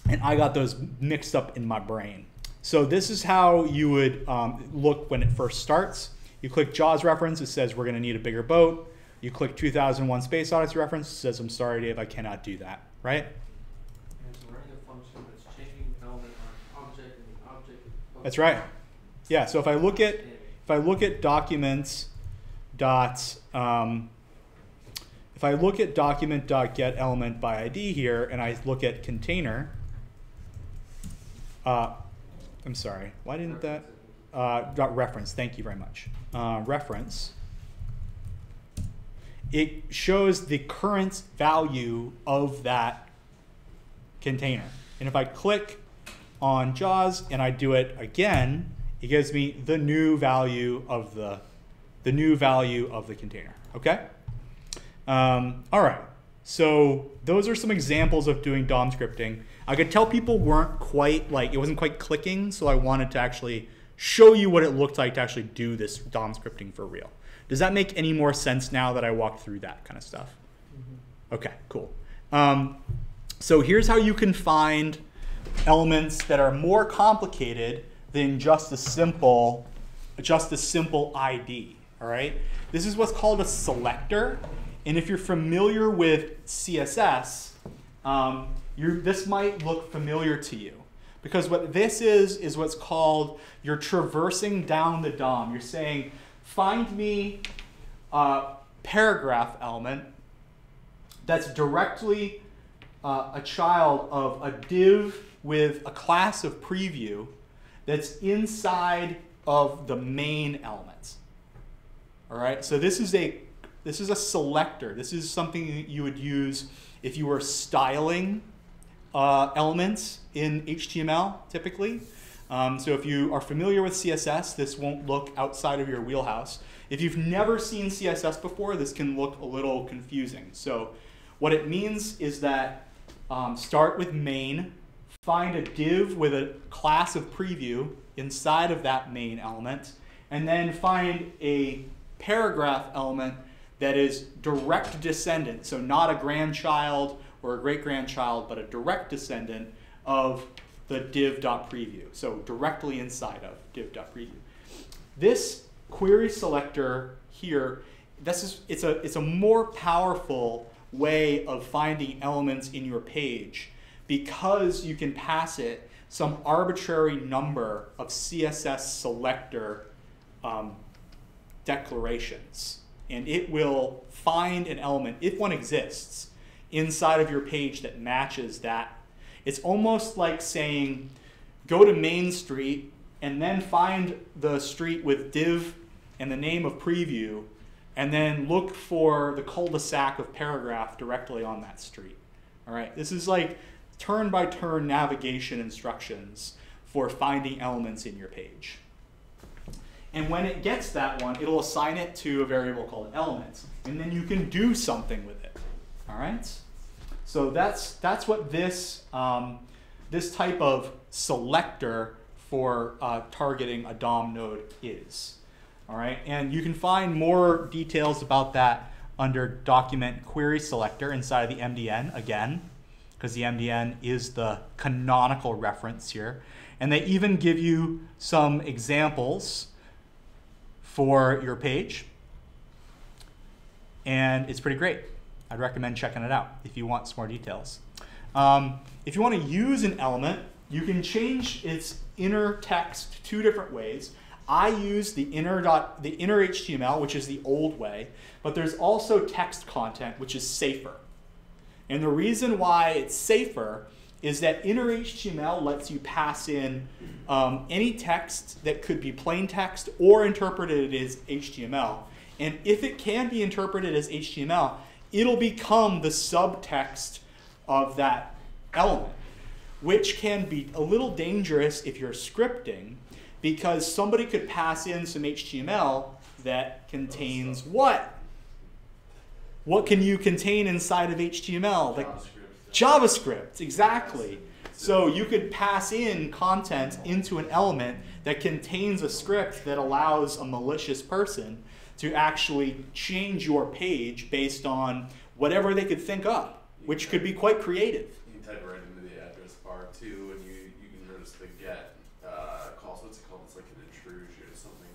Speaker 1: And I got those mixed up in my brain. So this is how you would look when it first starts. You click JAWS reference, it says we're going to need a bigger boat. You click 2001 Space Odyssey reference, it says I'm sorry Dave, I cannot do that, right?
Speaker 4: And so running a function that's changing element on object and the object.
Speaker 1: That's right. Yeah, so if I look at documents dot if I look at document.get element by ID here and I look at container, I'm sorry, why didn't that dot reference, thank you very much. Reference, it shows the current value of that container. And if I click on JAWS and I do it again, it gives me the new value of the container. Okay. All right. So those are some examples of doing DOM scripting. I could tell people weren't quite it wasn't quite clicking, so I wanted to actually show you what it looked like to actually do this DOM scripting for real. Does that make any more sense now that I walked through that kind of stuff? Mm-hmm. Okay, cool. So here's how you can find elements that are more complicated than just a simple ID. All right. This is what's called a selector, and if you're familiar with CSS, this might look familiar to you, because what this is what's called you're traversing down the DOM. You're saying, find me a paragraph element that's directly a child of a div with a class of preview that's inside of the main elements. All right, so this is a selector. This is something you would use if you were styling elements in HTML typically. So if you are familiar with CSS, this won't look outside of your wheelhouse. If you've never seen CSS before, this can look a little confusing. So what it means is that start with main, find a div with a class of preview inside of that main element, and then find a paragraph element that is direct descendant, so not a grandchild or a great-grandchild, but a direct descendant of the div.preview, so directly inside of div.preview. This query selector here, it's a more powerful way of finding elements in your page because you can pass it some arbitrary number of CSS selector declarations, and it will find an element, if one exists, inside of your page that matches that. It's almost like saying, go to Main Street and then find the street with div and the name of preview, and then look for the cul-de-sac of paragraph directly on that street. All right, this is like turn-by-turn navigation instructions for finding elements in your page. And when it gets that one, it'll assign it to a variable called element. And then you can do something with it. All right? So that's what this, this type of selector for targeting a DOM node is. All right? And you can find more details about that under document query selector inside of the MDN again, because the MDN is the canonical reference here. And they even give you some examples for your page. And it's pretty great. I'd recommend checking it out if you want some more details. If you want to use an element, you can change its inner text two different ways. I use the inner HTML, which is the old way, but there's also text content, which is safer. And the reason why it's safer is that inner HTML lets you pass in any text that could be plain text or interpreted as HTML. And if it can be interpreted as HTML, it'll become the subtext of that element, which can be a little dangerous if you're scripting, because somebody could pass in some HTML that contains what? What can you contain inside of HTML? Like JavaScript, exactly. So you could pass in content into an element that contains a script that allows a malicious person to actually change your page based on whatever they could think up, which could be quite creative.
Speaker 7: You can type it right into the address bar too, and you can notice the get calls. What's it called? It's like an intrusion or something.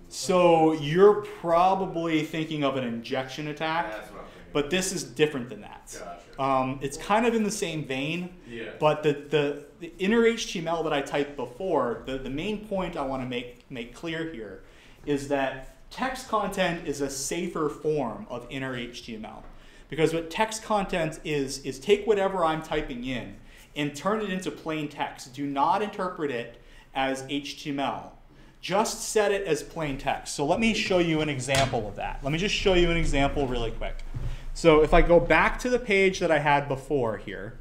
Speaker 1: So you're probably thinking of an injection attack,
Speaker 7: That's what I'm thinking.
Speaker 1: but this is different than that.
Speaker 7: Gotcha.
Speaker 1: It's kind of in the same vein,
Speaker 7: Yeah.
Speaker 1: but the inner HTML that I typed before, the main point I want to make clear here is that text content is a safer form of inner HTML. Because what text content is take whatever I'm typing in and turn it into plain text. Do not interpret it as HTML. Just set it as plain text. So let me show you an example of that. Let me just show you an example really quick. So if I go back to the page that I had before here,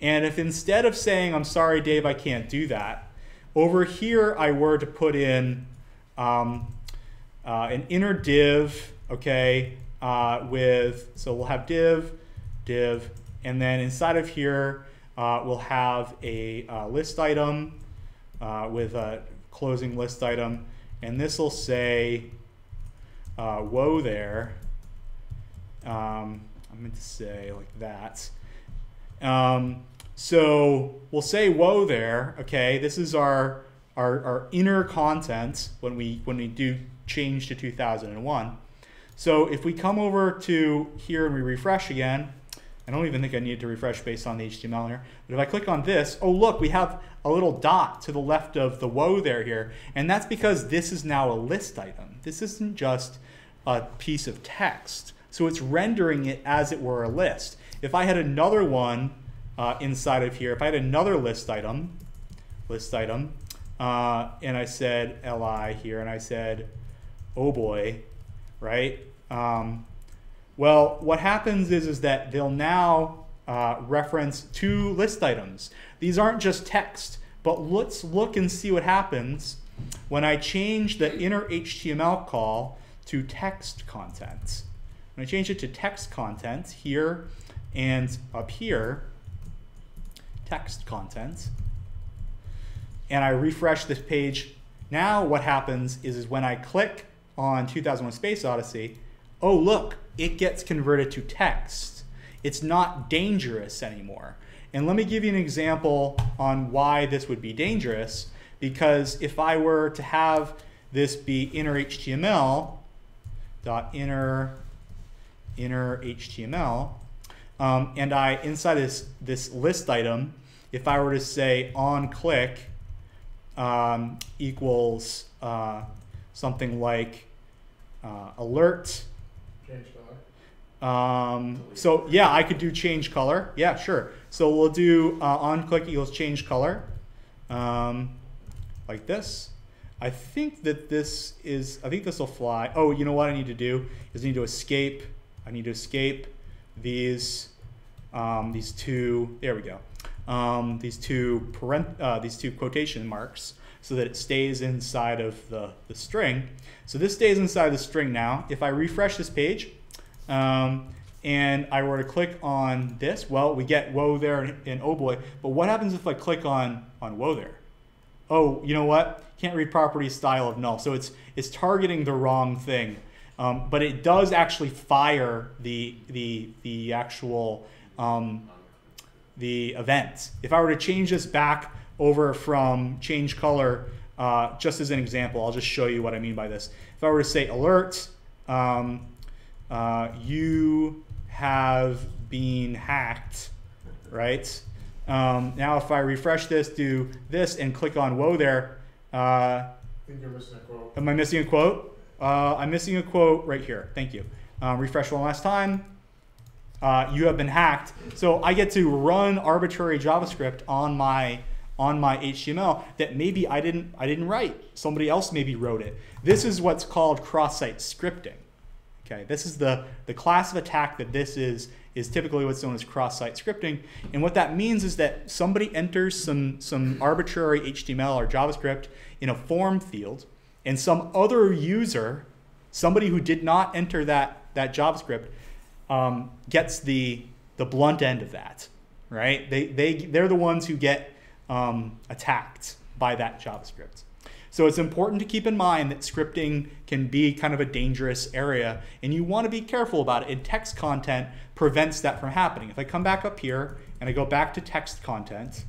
Speaker 1: and if instead of saying, I'm sorry, Dave, I can't do that, over here I were to put in an inner div, okay, so we'll have div, and then inside of here we'll have a list item with a closing list item, and this will say whoa there. I meant to say like that. So we'll say whoa there, okay, this is our inner content when we do change to 2001. So if we come over to here and we refresh again, I don't even think I need to refresh based on the HTML here, but if I click on this, oh look, we have a little dot to the left of the whoa there here, and that's because this is now a list item. This isn't just a piece of text, so it's rendering it as it were a list. If I had another one inside of here, if I had another list item, and I said li here, and I said, oh boy, right? Well, what happens is that they'll now reference two list items. These aren't just text, but let's look and see what happens when I change the inner HTML call to text content. When I change it to text content here and up here, text content, and I refresh this page, now what happens is when I click on 2001 Space Odyssey, oh look, it gets converted to text. It's not dangerous anymore. And let me give you an example on why this would be dangerous, because if I were to have this be inner HTML, inner HTML, and I inside this list item, if I were to say on click equals something like alert.
Speaker 5: Change color.
Speaker 1: So yeah, I could do change color. Yeah, sure. So we'll do on click equals change color, like this. I think this will fly. Oh, you know what I need to do is I need to escape. I need to escape these two. There we go. these two quotation marks so that it stays inside of the string. So this stays inside the string now. If I refresh this page and I were to click on this, well, we get whoa there and oh boy. But what happens if I click on whoa there? Oh, you know what? Can't read property style of null. So it's targeting the wrong thing. But it does actually fire the actual the event. If I were to change this back over from change color, just as an example, I'll just show you what I mean by this. If I were to say alert, you have been hacked, right? Now if I refresh this, do this, and click on whoa there,
Speaker 5: I think you're missing a quote.
Speaker 1: am I missing a quote? I'm missing a quote right here. Thank you. Refresh one last time. You have been hacked. So I get to run arbitrary JavaScript on my HTML that maybe I didn't write. Somebody else maybe wrote it. This is what's called cross-site scripting. Okay, this is the class of attack that this is typically what's known as cross-site scripting. And what that means is that somebody enters some arbitrary HTML or JavaScript in a form field, and some other user, somebody who did not enter that JavaScript, gets the blunt end of that, right? They're the ones who get attacked by that JavaScript. So it's important to keep in mind that scripting can be kind of a dangerous area, and you want to be careful about it. And text content prevents that from happening. If I come back up here and I go back to text content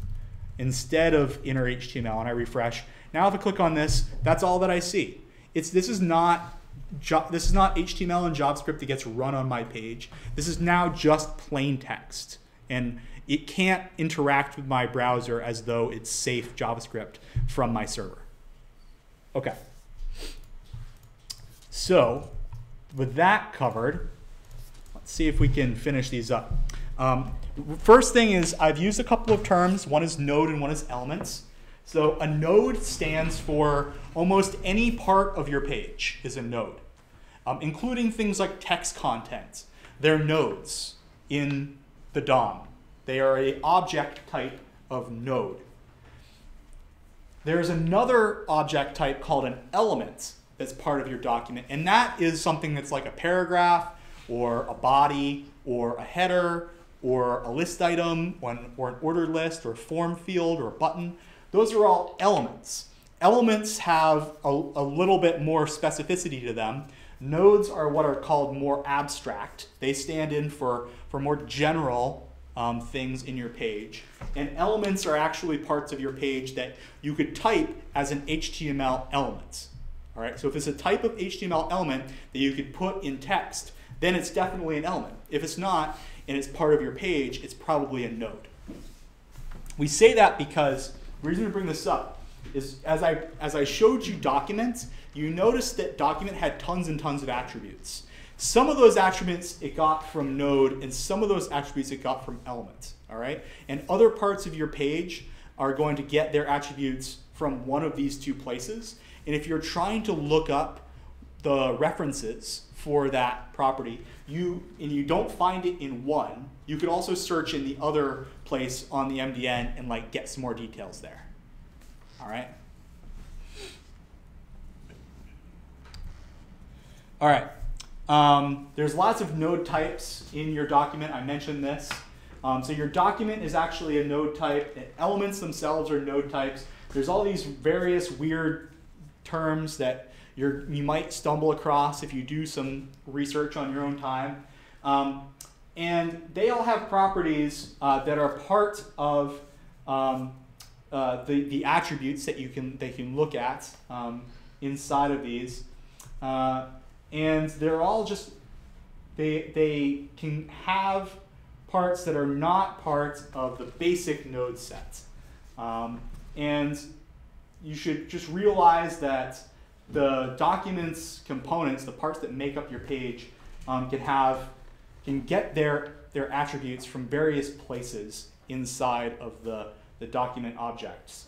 Speaker 1: instead of inner HTML and I refresh, now if I click on this, that's all that I see. This is not HTML and JavaScript that gets run on my page. This is now just plain text, and it can't interact with my browser as though it's safe JavaScript from my server. Okay. So with that covered, let's see if we can finish these up. First thing is I've used a couple of terms. One is node and one is elements. So a node stands for almost any part of your page is a node, including things like text content. They're nodes in the DOM. They are an object type of node. There's another object type called an element that's part of your document, and that is something that's like a paragraph or a body or a header or a list item or an ordered list or a form field or a button. Those are all elements. Elements have a little bit more specificity to them. Nodes are what are called more abstract. They stand in for more general things in your page. And elements are actually parts of your page that you could type as an HTML element. All right, so if it's a type of HTML element that you could put in text, then it's definitely an element. If it's not, and it's part of your page, it's probably a node. We say that because the reason we bring this up is as I showed you documents, you noticed that document had tons and tons of attributes. Some of those attributes it got from node, and some of those attributes it got from element. All right, and other parts of your page are going to get their attributes from one of these two places. And if you're trying to look up the references for that property, and you don't find it in one, you could also search in the other place on the MDN and like get some more details there. All right. All right. There's lots of node types in your document. I mentioned this. So your document is actually a node type. And elements themselves are node types. There's all these various weird terms that you might stumble across if you do some research on your own time. And they all have properties that are part of the attributes that they can look at inside of these. And they're all just, they can have parts that are not part of the basic node set. And you should just realize that the document's components, the parts that make up your page, can get their attributes from various places inside of the document objects.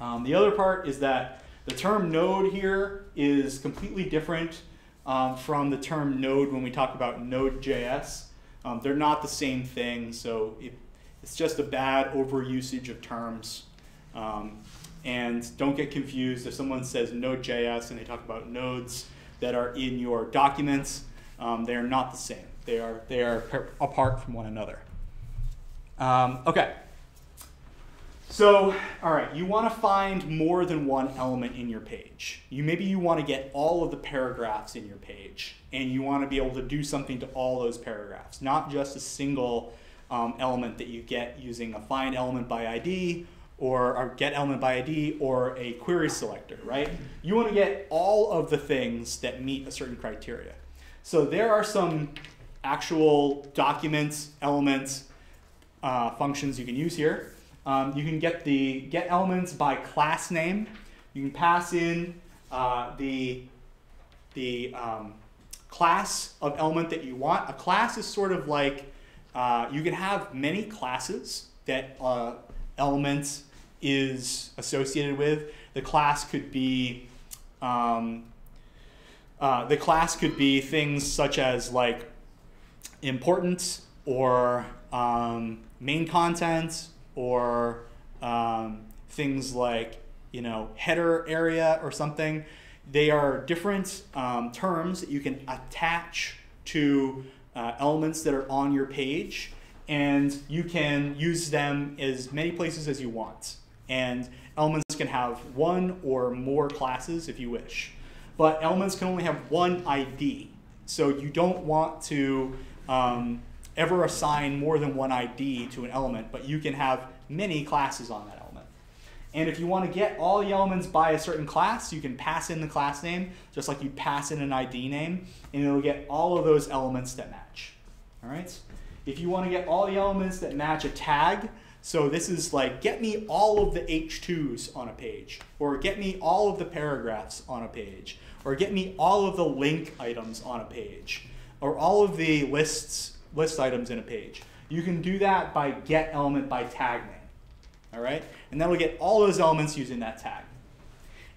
Speaker 1: The other part is that the term node here is completely different from the term node when we talk about Node.js. They're not the same thing, so It's just a bad overusage of terms. And don't get confused if someone says Node.js and they talk about nodes that are in your documents. They are not the same. They are apart from one another. Okay. So, all right, you want to find more than one element in your page. Maybe you want to get all of the paragraphs in your page, and you want to be able to do something to all those paragraphs, not just a single element that you get using a find element by ID or a get element by ID or a query selector, right? You want to get all of the things that meet a certain criteria. So there are some actual documents, elements, functions you can use here. You can get the get elements by class name. You can pass in the class of element that you want. A class is sort of like, you can have many classes that elements is associated with. The class could be things such as like importance or main content, or things like, header area or something. They are different terms that you can attach to elements that are on your page, and you can use them as many places as you want. And elements can have one or more classes if you wish. But elements can only have one ID. So you don't want to ever assign more than one ID to an element, but you can have many classes on that element. And if you want to get all the elements by a certain class, you can pass in the class name, just like you pass in an ID name, and it'll get all of those elements that match. All right? If you want to get all the elements that match a tag, so this is like, get me all of the H2s on a page, or get me all of the paragraphs on a page, or get me all of the link items on a page, or all of the list items in a page. You can do that by get element by tag name. All right? And that'll get all those elements using that tag.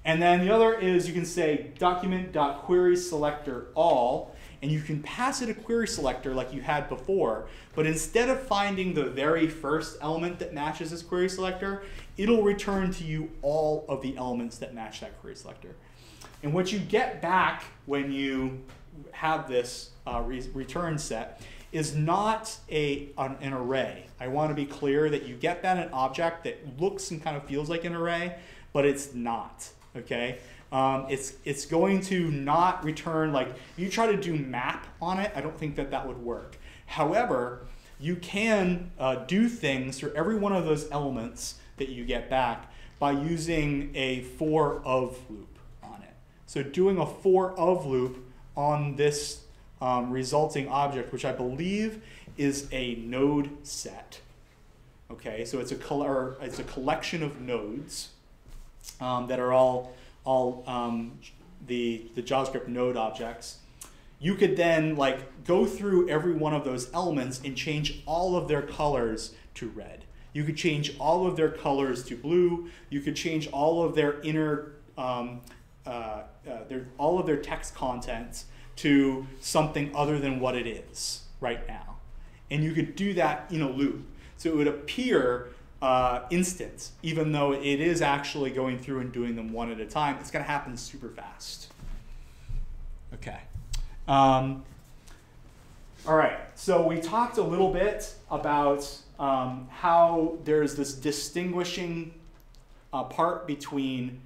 Speaker 1: And then the other is you can say document.querySelectorAll, and you can pass it a query selector like you had before, but instead of finding the very first element that matches this query selector, it'll return to you all of the elements that match that query selector. And what you get back when you have this return set is not an array. I want to be clear that you get that an object that looks and kind of feels like an array, but it's not, okay? It's going to not return, like, if you try to do map on it, I don't think that that would work. However, you can do things for every one of those elements that you get back by using a for of loop on it. So doing a for of loop on this resulting object, which I believe is a node set. Okay, so it's a collection of nodes that are all the JavaScript node objects. You could then go through every one of those elements and change all of their colors to red. You could change all of their colors to blue. You could change all of their inner all of their text contents to something other than what it is right now. And you could do that in a loop. So it would appear instant, even though it is actually going through and doing them one at a time. It's going to happen super fast. Okay. All right, so we talked a little bit about how there's this distinguishing part between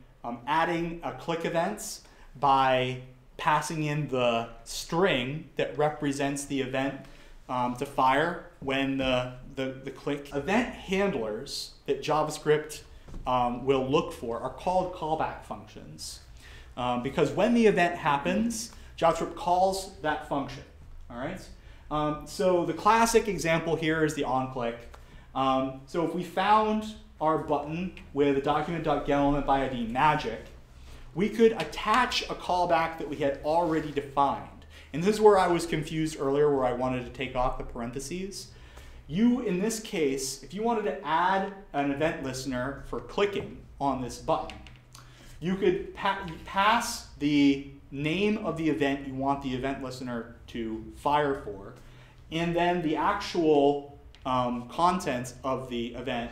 Speaker 1: adding a click events by passing in the string that represents the event to fire when the click. Event handlers that JavaScript will look for are called callback functions. Because when the event happens, JavaScript calls that function. All right. So the classic example here is the onClick. So if we found our button with a document.getElementById magic, we could attach a callback that we had already defined. And this is where I was confused earlier, where I wanted to take off the parentheses. You, in this case, if you wanted to add an event listener for clicking on this button, you could pass the name of the event you want the event listener to fire for, and then the actual contents of the event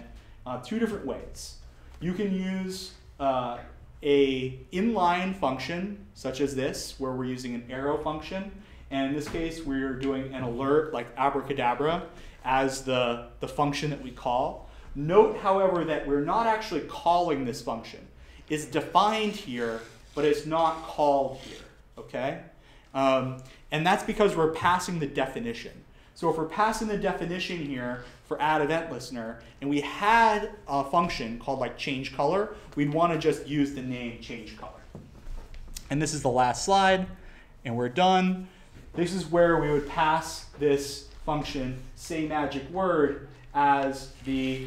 Speaker 1: two different ways. You can use a inline function, such as this, where we're using an arrow function. And in this case, we're doing an alert, like abracadabra, as the function that we call. Note, however, that we're not actually calling this function. It's defined here, but it's not called here, okay? And that's because we're passing the definition. So if we're passing the definition here for add event listener, and we had a function called like change color, we'd want to just use the name change color. And this is the last slide, and we're done. This is where we would pass this function, say magic word, as the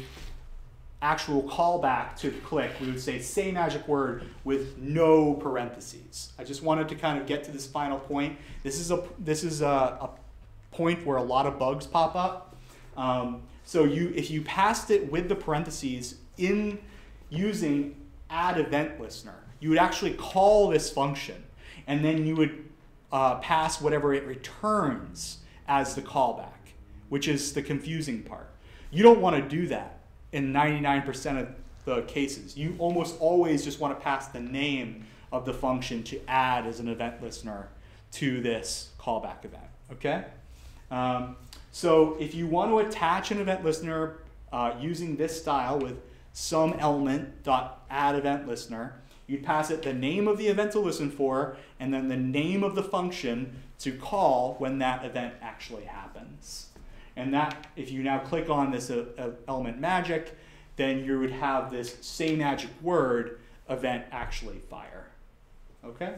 Speaker 1: actual callback to click. We would say magic word with no parentheses. I just wanted to kind of get to this final point. This is a point where a lot of bugs pop up. So if you passed it with the parentheses in using add event listener, you would actually call this function, and then you would pass whatever it returns as the callback, which is the confusing part. You don't want to do that in 99% of the cases. You almost always just want to pass the name of the function to add as an event listener to this callback event, okay? So if you want to attach an event listener using this style with some element dot add event listener, you'd pass it the name of the event to listen for, and then the name of the function to call when that event actually happens. And that, if you now click on this element magic, then you would have this say magic word event actually fire. Okay?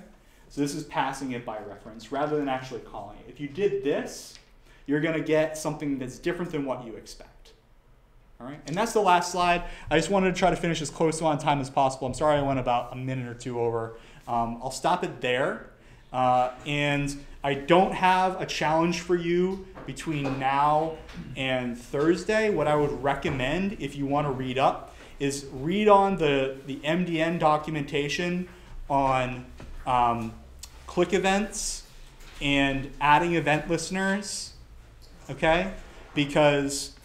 Speaker 1: So this is passing it by reference rather than actually calling it. If you did this, you're going to get something that's different than what you expect. All right? And that's the last slide. I just wanted to try to finish as close to on time as possible. I'm sorry I went about a minute or two over. I'll stop it there. And I don't have a challenge for you between now and Thursday. What I would recommend, if you want to read up, is read on the MDN documentation on click events and adding event listeners, okay? Because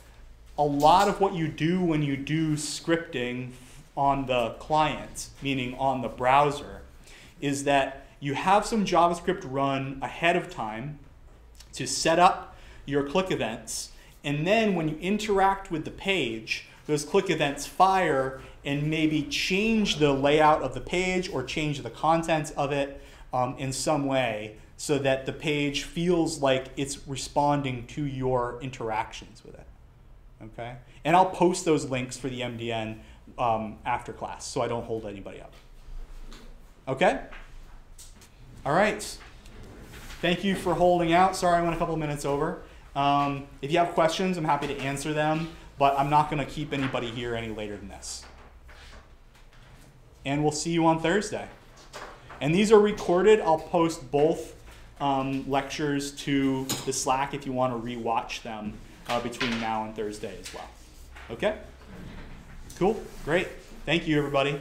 Speaker 1: a lot of what you do when you do scripting on the client, meaning on the browser, is that you have some JavaScript run ahead of time to set up your click events, and then when you interact with the page, those click events fire and maybe change the layout of the page or change the contents of it in some way so that the page feels like it's responding to your interactions with it. Okay? And I'll post those links for the MDN after class so I don't hold anybody up. Okay? All right. Thank you for holding out. Sorry I went a couple minutes over. If you have questions, I'm happy to answer them, but I'm not going to keep anybody here any later than this. And we'll see you on Thursday. And these are recorded. I'll post both lectures to the Slack if you want to rewatch them between now and Thursday as well. Okay? Cool. Great. Thank you, everybody.